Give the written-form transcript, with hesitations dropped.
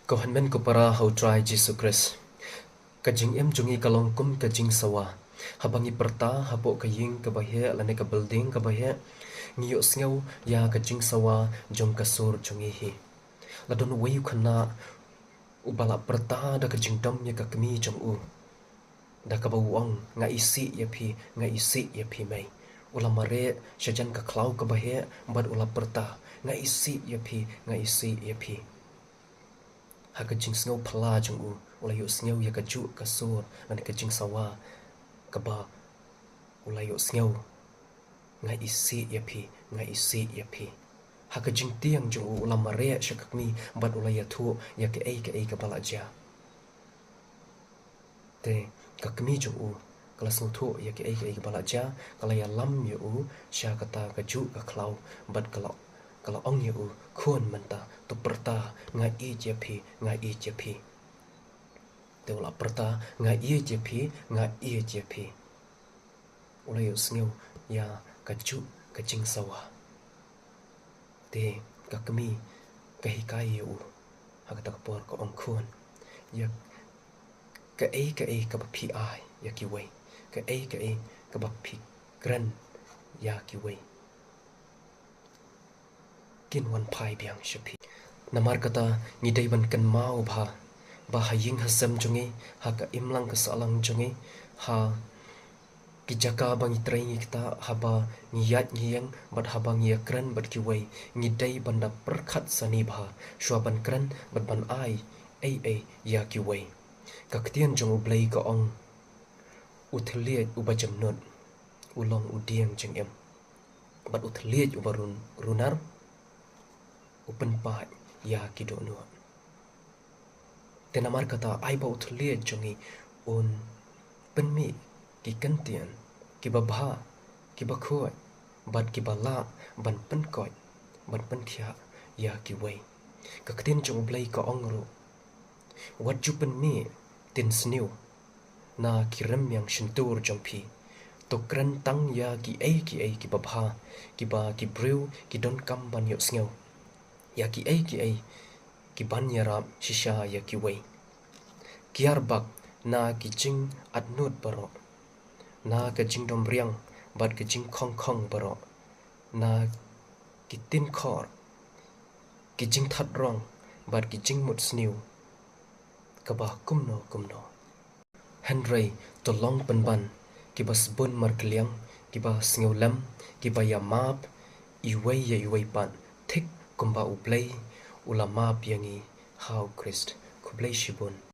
Kohan men ko para how try Jesus Christ. Kajing em jungi kalong kum kajing sawa. Habangi perta hapo kaying kabahe lane ka building kabahe. Ngiyo sngaw ya kajing sawa jong kasur jungi hi. Ladon wayu khana ubala perta da kajing dom ya ka kami jong u. Da ka bawang nga isi ya pi mai. Ula mare syajan ka klau kabahe bad ula perta nga isi ya pi. Ha kajing sngaw pala jong u. Ula yu sngaw ya kaju kasur lane kajing sawa kaba ula yu sngaw nga isi ya pi. Ha kajing tiang jong u ula mare syakakmi bad ula ya thu ya ke ai kabala ja. Te kakmi jong u kala sngaw thu ya ke ai kabala ja kala ya lam ya u sya kata kaju ka klau bad kala ong ya u khun manta tu perta nga i je pi. Te ula perta nga i je pi. Ula yu sngaw ya kaju kajing sawa. Te kakmi kahikai ya u ha kata kapor ka ong khun ya ka ai ka pi ai ya ki wei ka ai ka pi gran ya ki wei kin wan pai biang shapi namar kata ni dai ban kan mau ba haying hasam jungi ha ka imlang ka salang jungi ha ki jaka bang itrai kita haba ngiyat ngiyang bad haba ngiyakran bad ki wei ngidai banda perkhat sani bha shwaban kran bad ban ai ya ki wei kaktian jong ublai ka ong uthliet ubajam not ulong udiang jeng em bad uthliet ubarun runar upen pa ya ki do no tenamar kata ai ba uthliet jongi un penmi ki kantian ki babha ki bakhoi bad ki bala ban pen koi ban pen thia ya ki wei kaktin jong blai ka ongru wat ju pen mi tin sniu na ki rem yang shintur jong pi to kran tang ya ki ai ki babha ki ba ki brew ki don kam ban yo sngew ya ki ai ki ban yarap shisha ya ki wei kiar bak na ki jing atnut baro na ka jing dom riang bad ka jing khong baro na ki tin khor ki jing that rong bad ki jing mut sniu ka ba kumno Henry to long penban ki bas bun mar kliang ki ba sngeu lam ki ba ya map i wei pan thik kumba uplay ula map yangi how Christ kublay shibun